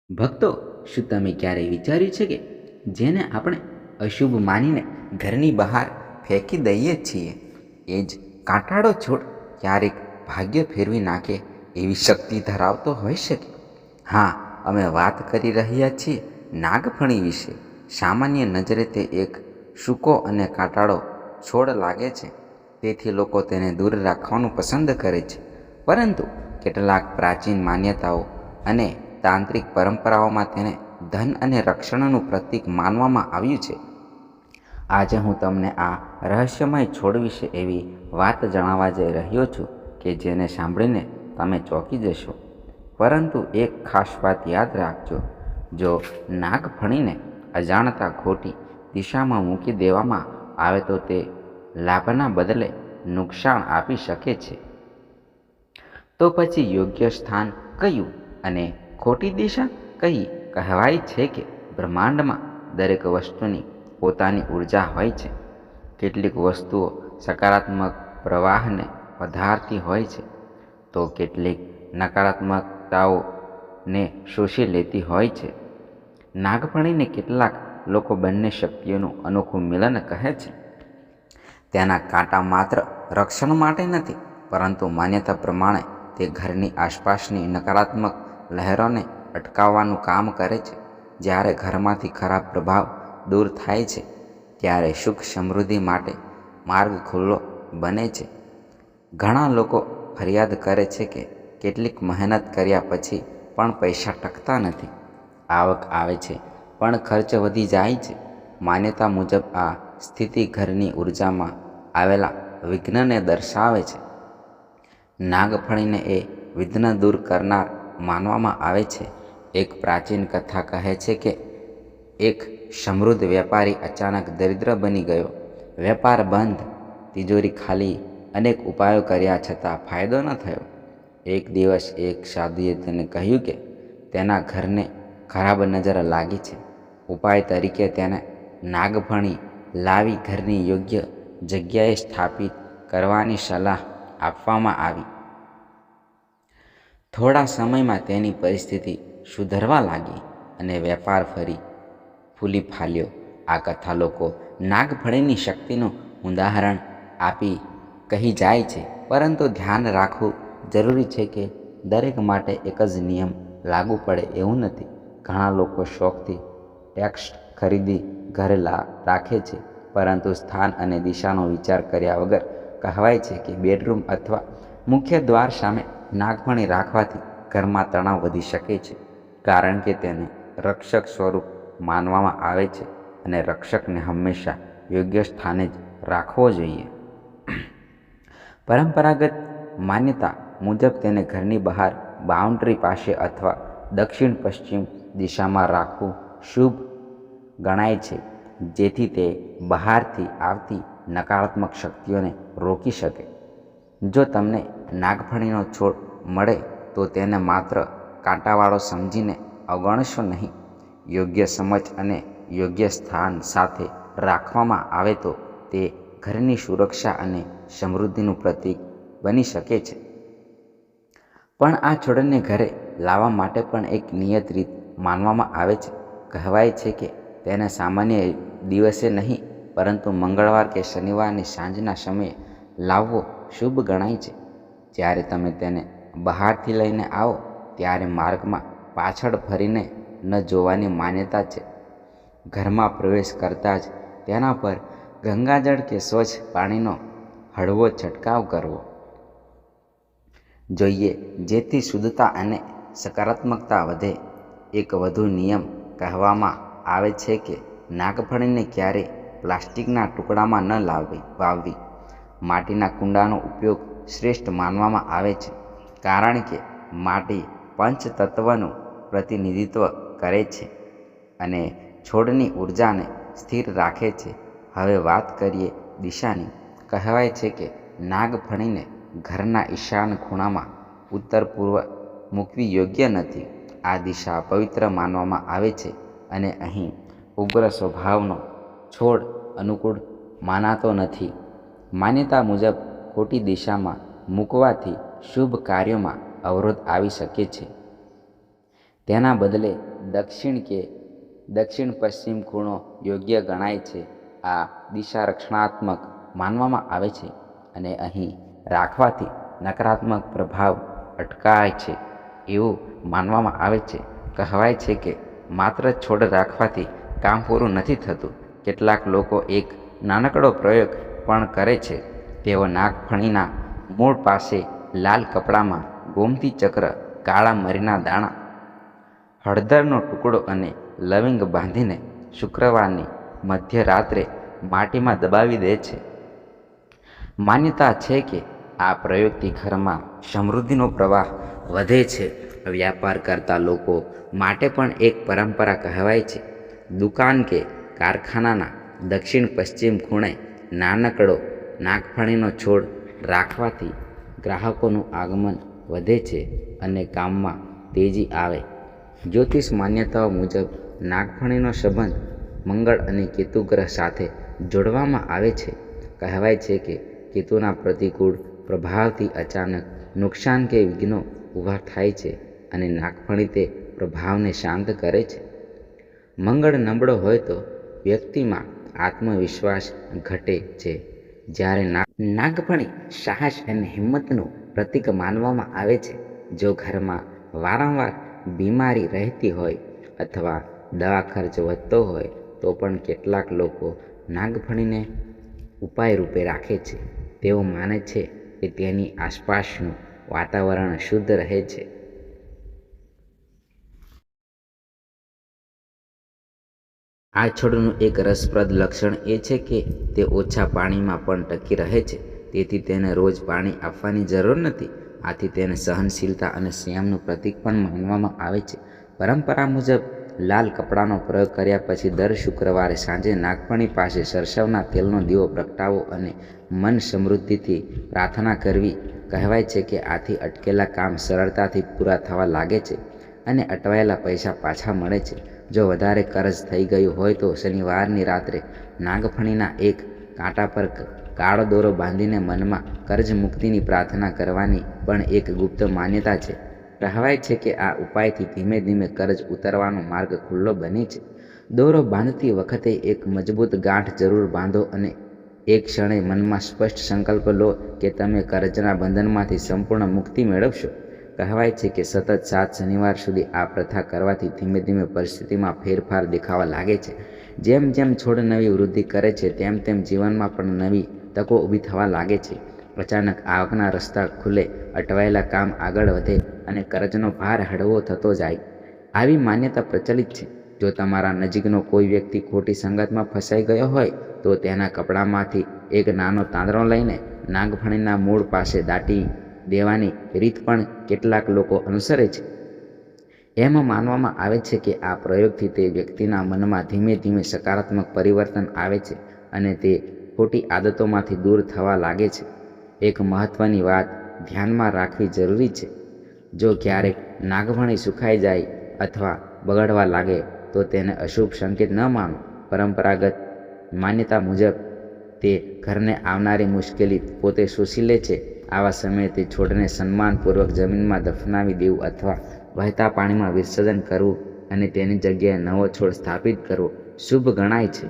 ભક્તો, શું તમે ક્યારેય વિચાર્યું છે કે જેને આપણે અશુભ માનીને ઘરની બહાર ફેંકી દઈએ છીએ, એ જ કાંટાળો છોડ ક્યારેક ભાગ્ય ફેરવી નાખે એવી શક્તિ ધરાવતો હોઈ શકે? હા, અમે વાત કરી રહ્યા છીએ નાગફણી વિશે. સામાન્ય નજરે તે એક સૂકો અને કાંટાળો છોડ લાગે છે, તેથી લોકો તેને દૂર રાખવાનું પસંદ કરે છે. પરંતુ કેટલાક પ્રાચીન માન્યતાઓ અને તાંત્રિક પરંપરાઓમાં તેને ધન અને રક્ષણનું પ્રતીક માનવામાં આવ્યું છે. આજે હું તમને આ રહસ્યમય છોડ વિશે એવી વાત જણાવવા જઈ રહ્યો છું કે જેને સાંભળીને તમે ચોંકી જશો. પરંતુ એક ખાસ વાત યાદ રાખજો: જો નાગફણીને અજાણતા ખોટી દિશામાં મૂકી દેવામાં આવે તો તે લાભના બદલે નુકસાન આપી શકે છે. તો પછી યોગ્ય સ્થાન કયું અને ખોટી દિશા કઈ? કહેવાય છે કે બ્રહ્માંડમાં દરેક વસ્તુની પોતાની ઉર્જા હોય છે. કેટલીક વસ્તુઓ સકારાત્મક પ્રવાહને વધારતી હોય છે, તો કેટલીક નકારાત્મકતાઓને શોષી લેતી હોય છે. નાગફણીને કેટલાક લોકો બંને શક્તિઓનું અનોખું મિલન કહે છે. તેના કાંટા માત્ર રક્ષણ માટે નથી, પરંતુ માન્યતા પ્રમાણે તે ઘરની આસપાસની નકારાત્મક લહેરોને અટકાવવાનું કામ કરે છે. જ્યારે ઘરમાંથી ખરાબ પ્રભાવ દૂર થાય છે, ત્યારે સુખ સમૃદ્ધિ માટે માર્ગ ખુલ્લો બને છે. ઘણા લોકો ફરિયાદ કરે છે કે કેટલીક મહેનત કર્યા પછી પણ પૈસા ટકતા નથી. આવક આવે છે પણ ખર્ચ વધી જાય છે. માન્યતા મુજબ આ સ્થિતિ ઘરની ઉર્જામાં આવેલા વિઘ્નને દર્શાવે છે. નાગફણીને એ વિઘ્ન દૂર કરનાર માનવામાં આવે છે. એક પ્રાચીન કથા કહે છે કે એક સમૃદ્ધ વેપારી અચાનક દરિદ્ર બની ગયો. વેપાર બંધ, તિજોરી ખાલી, અનેક ઉપાયો કર્યા છતાં ફાયદો ન થયો. એક દિવસ એક સાધુએ તેને કહ્યું કે તેના ઘરને ખરાબ નજર લાગી છે. ઉપાય તરીકે તેને નાગફણી લાવી ઘરની યોગ્ય જગ્યાએ સ્થાપિત કરવાની સલાહ આપવામાં આવી. થોડા સમયમાં તેની પરિસ્થિતિ સુધરવા લાગી અને વેપાર ફરી ફૂલી ફાલ્યો. આ કથા લોકો નાગફણીની શક્તિનું ઉદાહરણ આપી કહી જાય છે. પરંતુ ધ્યાન રાખવું જરૂરી છે કે દરેક માટે એક જ નિયમ લાગુ પડે એવું નથી. ઘણા લોકો શોખથી ટેક્સ્ટ ખરીદી ઘરે રાખે છે, પરંતુ સ્થાન અને દિશાનો વિચાર કર્યા વગર. કહેવાય છે કે બેડરૂમ અથવા મુખ્ય દ્વાર સામે નાગફણી રાખવાથી ઘરમાં તણાવ વધી શકે છે, કારણ કે તેને રક્ષક સ્વરૂપ માનવામાં આવે છે અને રક્ષકને હંમેશા યોગ્ય સ્થાને જ રાખવો જોઈએ. પરંપરાગત માન્યતા મુજબ તેને ઘરની બહાર બાઉન્ડ્રી પાસે અથવા દક્ષિણ પશ્ચિમ દિશામાં રાખવું શુભ ગણાય છે, જેથી તે બહારથી આવતી નકારાત્મક શક્તિઓને રોકી શકે. જો તમને નાગફણીનો છોડ મળે તો તેને માત્ર કાંટાવાળો સમજીને અવગણશો નહીં. યોગ્ય સમજ અને યોગ્ય સ્થાન સાથે રાખવામાં આવે તો તે ઘરની સુરક્ષા અને સમૃદ્ધિનું પ્રતીક બની શકે છે. પણ આ છોડને ઘરે લાવવા માટે પણ એક નિયત રીત માનવામાં આવે છે. કહેવાય છે કે તેને સામાન્ય દિવસે નહીં, પરંતુ મંગળવાર કે શનિવારની સાંજના સમયે લાવવો શુભ ગણાય છે. જ્યારે તમે તેને બહારથી લઈને આવો ત્યારે માર્ગમાં પાછળ ફરીને ન જોવાની માન્યતા છે. ઘરમાં પ્રવેશ કરતાં જ તેના પર ગંગાજળ કે સ્વચ્છ પાણીનો હળવો છંટકાવ કરવો જોઈએ, જેથી શુદ્ધતા અને સકારાત્મકતા વધે. એક વધુ નિયમ કહેવામાં આવે છે કે નાગફણીને ક્યારેય પ્લાસ્ટિકના ટુકડામાં ન વાવવી. માટીના કુંડાનો ઉપયોગ શ્રેષ્ઠ માનવામાં આવે છે, કારણ કે માટી પંચતત્વનું પ્રતિનિધિત્વ કરે છે અને છોડની ઉર્જાને સ્થિર રાખે છે. હવે વાત કરીએ દિશાની. કહેવાય છે કે નાગફણીને ઘરના ઈશાન ખૂણામાં ઉત્તર પૂર્વ મૂકવી યોગ્ય નથી. આ દિશા પવિત્ર માનવામાં આવે છે અને અહીં ઉગ્ર સ્વભાવનો છોડ અનુકૂળ માનાતો નથી. માન્યતા મુજબ ખોટી દિશામાં મૂકવાથી શુભ કાર્યોમાં અવરોધ આવી શકે છે. તેના બદલે દક્ષિણ પશ્ચિમ ખૂણો યોગ્ય ગણાય છે. આ દિશા રક્ષણાત્મક માનવામાં આવે છે અને અહીં રાખવાથી નકારાત્મક પ્રભાવ અટકાય છે એવું માનવામાં આવે છે. કહેવાય છે કે માત્ર છોડ રાખવાથી કામ પૂરું નથી થતું. કેટલાક લોકો એક નાનકડો પ્રયોગ પણ કરે છે. તેઓ નાગફણીના મૂળ પાસે લાલ કપડામાં ગોમતી ચક્ર, કાળા મરીના દાણા, હળદરનો ટુકડો અને લવિંગ બાંધીને શુક્રવારની મધ્યરાત્રે માટીમાં દબાવી દે છે. માન્યતા છે કે આ પ્રયોગથી ઘરમાં સમૃદ્ધિનો પ્રવાહ વધે છે. વ્યાપાર કરતા લોકો માટે પણ એક પરંપરા કહેવાય છે. દુકાન કે કારખાનાના દક્ષિણ પશ્ચિમ ખૂણે નાનકડો નાગફણીનો છોડ રાખવાથી ગ્રાહકોનું આગમન વધે છે અને કામમાં તેજી આવે. જ્યોતિષ માન્યતાઓ મુજબ નાગફણીનો સંબંધ મંગળ અને કેતુ ગ્રહ સાથે જોડવામાં આવે છે. કહેવાય છે કે કેતુના પ્રતિકૂળ પ્રભાવથી અચાનક નુકસાન કે વિઘ્નો ઊભા થાય છે અને નાગફણી તે પ્રભાવને શાંત કરે છે. મંગળ નબળો હોય તો વ્યક્તિમાં આત્મવિશ્વાસ ઘટે છે, જ્યારે નાગફણી સાહસ અને હિંમતનું પ્રતીક માનવામાં આવે છે. જો ઘરમાં વારંવાર બીમારી રહેતી હોય અથવા દવા ખર્ચ વધતો હોય તો પણ કેટલાક લોકો નાગફણીને ઉપાય રૂપે રાખે છે. તેઓ માને છે કે તેની આસપાસનું વાતાવરણ શુદ્ધ રહે છે. આ છોડનું એક રસપ્રદ લક્ષણ એ છે કે તે ઓછા પાણીમાં પણ ટકી રહે છે. તેથી તેને રોજ પાણી આપવાની જરૂર નથી. આથી તેને સહનશીલતા અને સંયમનું પ્રતીક પણ માનવામાં આવે છે. પરંપરા મુજબ લાલ કપડાનો પ્રયોગ કર્યા પછી દર શુક્રવારે સાંજે નાગફણી પાસે સરસવના તેલનો દીવો પ્રગટાવવો અને મન સમૃદ્ધિથી પ્રાર્થના કરવી. કહેવાય છે કે આથી અટકેલા કામ સરળતાથી પૂરા થવા લાગે છે અને અટવાયેલા પૈસા પાછા મળે છે. જો વધારે કર્જ થઈ ગયું હોય તો શનિવારની રાત્રે નાગફણીના એક કાંટા પર કાળો દોરો બાંધીને મનમાં કર્જ મુક્તિની પ્રાર્થના કરવાની પણ એક ગુપ્ત માન્યતા છે. કહેવાય છે કે આ ઉપાયથી ધીમે ધીમે કર્જ ઉતરવાનો માર્ગ ખુલ્લો બને છે. દોરો બાંધતી વખતે એક મજબૂત ગાંઠ જરૂર બાંધો અને એક ક્ષણે મનમાં સ્પષ્ટ સંકલ્પ લો કે તમે કર્જના બંધનમાંથી સંપૂર્ણ મુક્તિ મેળવશો. કહેવાય છે કે સતત 7 શનિવાર સુધી આ પ્રથા કરવાથી ધીમે ધીમે પરિસ્થિતિમાં ફેરફાર દેખાવા લાગે છે. જેમ જેમ છોડ નવી વૃદ્ધિ કરે છે તેમ તેમ જીવનમાં પણ નવી તકો ઊભી થવા લાગે છે. અચાનક આવકના રસ્તા ખુલે, અટવાયેલા કામ આગળ વધે અને કર્જનો ભાર હળવો થતો જાય. આવી માન્યતા પ્રચલિત છે. જો તમારા નજીકનો કોઈ વ્યક્તિ ખોટી સંગતમાં ફસાઈ ગયો હોય તો તેના કપડામાંથી એક નાનો તાંદડો લઈને નાગફણીના મૂળ પાસે દાટી દેવાની રીત પણ કેટલાક લોકો અનુસરે છે. એમ માનવામાં આવે છે કે આ પ્રયોગથી તે વ્યક્તિના મનમાં ધીમે ધીમે સકારાત્મક પરિવર્તન આવે છે અને તે ખોટી આદતોમાંથી દૂર થવા લાગે છે. એક મહત્વની વાત ધ્યાનમાં રાખવી જરૂરી છે. જો ક્યારેક નાગફણી સુકાઈ જાય અથવા બગડવા લાગે તો તેને અશુભ સંકેત ન માનો. પરંપરાગત માન્યતા મુજબ તે ઘરને આવનારી મુશ્કેલી પોતે શોષી લે છે. આવા સમયે તે છોડને સન્માનપૂર્વક જમીનમાં દફનાવી દેવું અથવા વહેતા પાણીમાં વિસર્જન કરવું અને તેની જગ્યાએ નવો છોડ સ્થાપિત કરવો શુભ ગણાય છે.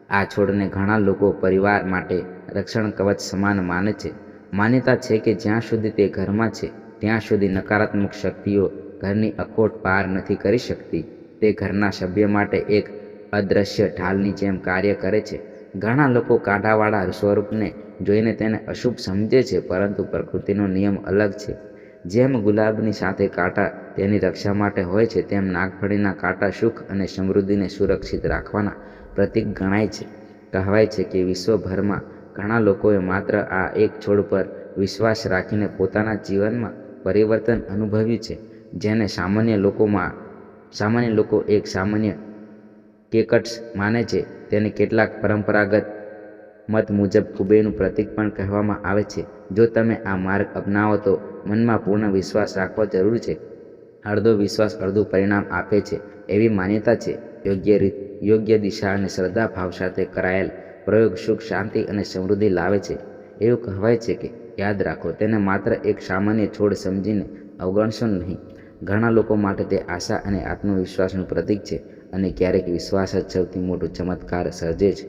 આ છોડને ઘણા લોકો પરિવાર માટે રક્ષણ કવચ સમાન માને છે. માન્યતા છે કે જ્યાં સુધી તે ઘરમાં છે ત્યાં સુધી નકારાત્મક શક્તિઓ ઘરની અખોટ પાર નથી કરી શકતી. તે ઘરના સભ્ય માટે એક અદૃશ્ય ઢાલની જેમ કાર્ય કરે છે. ઘણા લોકો કાંટાવાળા સ્વરૂપને જોઈને તેને અશુભ સમજે છે, પરંતુ પ્રકૃતિનો નિયમ અલગ છે. જેમ ગુલાબની સાથે કાંટા તેની રક્ષા માટે હોય છે, તેમ નાગફળીના કાંટા સુખ અને સમૃદ્ધિને સુરક્ષિત રાખવાના પ્રતીક ગણાય છે. કહેવાય છે કે વિશ્વભરમાં ઘણા લોકોએ માત્ર આ એક છોડ પર વિશ્વાસ રાખીને પોતાના જીવનમાં પરિવર્તન અનુભવ્યું છે. જેને સામાન્ય લોકો એક સામાન્ય કેકટ્સ માને છે, તેને કેટલાક પરંપરાગત મત મુજબ કુબેરનું પ્રતીક પણ કહેવામાં આવે છે. જો તમે આ માર્ગ અપનાવો તો મનમાં પૂર્ણ વિશ્વાસ રાખવો જરૂરી છે. અડધો વિશ્વાસ અડધું પરિણામ આપે છે એવી માન્યતા છે. યોગ્ય દિશા અને શ્રદ્ધાભાવ સાથે કરાયેલ પ્રયોગ સુખ, શાંતિ અને સમૃદ્ધિ લાવે છે. એવું કહેવાય છે કે યાદ રાખો, તેને માત્ર એક સામાન્ય છોડ સમજીને અવગણશો નહીં, ઘણા લોકો માટે તે આશા અને આત્મવિશ્વાસનું પ્રતીક છે અને ક્યારેક વિશ્વાસ જ સૌથી મોટો ચમત્કાર સર્જે છે.